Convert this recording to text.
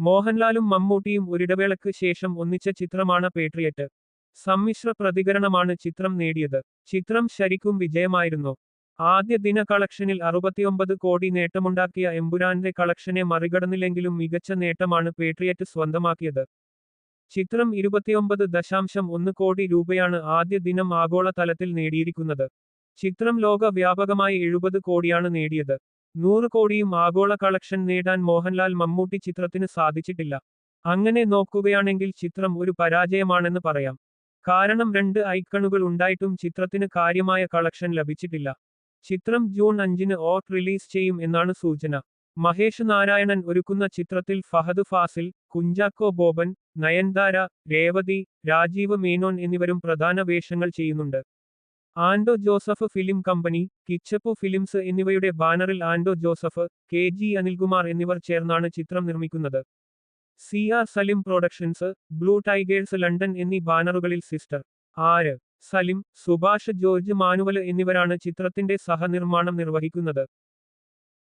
മോഹൻലാലും മമ്മൂട്ടിയും ഒരിടവേളയ്ക്ക് ശേഷം ഒന്നിച്ച ചിത്രമാണ് പേട്രിയറ്റ്. സമ്മിശ്ര പ്രതികരണമാണ് ചിത്രം നേടിയത്. ചിത്രം ശരിക്കും വിജയമായിരുന്നു. ആദ്യ ദിന കളക്ഷനിൽ 69 കോടി നേട്ടമുണ്ടാക്കിയ എമ്പുരാന്റെ കളക്ഷനെ മറികടന്നില്ലെങ്കിലും മികച്ച നേട്ടമാണ് പേട്രിയറ്റ് സ്വന്തമാക്കിയത്. ചിത്രം 29.1 കോടി രൂപയാണ് ആദ്യ ദിനം ആഗോള തലത്തിൽ നേടിയിരിക്കുന്നത്. ചിത്രം ലോക വ്യാപകമായി 70 കോടിയാണ് നേടിയത്. 100 കോടിയും ആഗോള കളക്ഷൻ നേടാൻ മോഹൻലാൽ മമ്മൂട്ടി ചിത്രത്തിന് സാധിച്ചിട്ടില്ല. അങ്ങനെ നോക്കുകയാണെങ്കിൽ ചിത്രം ഒരു പരാജയമാണെന്ന് പറയാം. കാരണം 2 ഐക്കണുകൾ ഉണ്ടായിട്ടും ചിത്രത്തിന് കാര്യമായ കളക്ഷൻ ലഭിച്ചിട്ടില്ല. ചിത്രം ജൂൺ 5-ന് റിലീസ് ചെയ്യും എന്നാണ് സൂചന. മഹേഷ് നാരായണൻ ഒരുക്കുന്ന ചിത്രത്തിൽ ഫഹദ് ഫാസിൽ, കുഞ്ചാക്കോ ബോബൻ, നയൻതാര, രേവതി, രാജീവ് മേനോൻ എന്നിവരും പ്രധാന വേഷങ്ങൾ ചെയ്യുന്നുണ്ട്. ആൻഡോ Joseph film company, Kichappu films എന്നിവയുടെ ബാനറിൽ ആൻഡോ ജോസഫ്, KG അനിൽകുമാർ എന്നിവർ ചേർന്നാണ് ചിത്രം നിർമ്മിക്കുന്നത്. CR Salim productions, blue tigers London എന്നീ ബാനറുകളിൽ സിസ്റ്റർ ആര് സലിം, സുഭാഷ് ജോർജ് മാനുവല് എന്നിവരാണ് ചിത്രത്തിന്റെ സഹനിർമ്മാണം നിർവഹിക്കുന്നത്.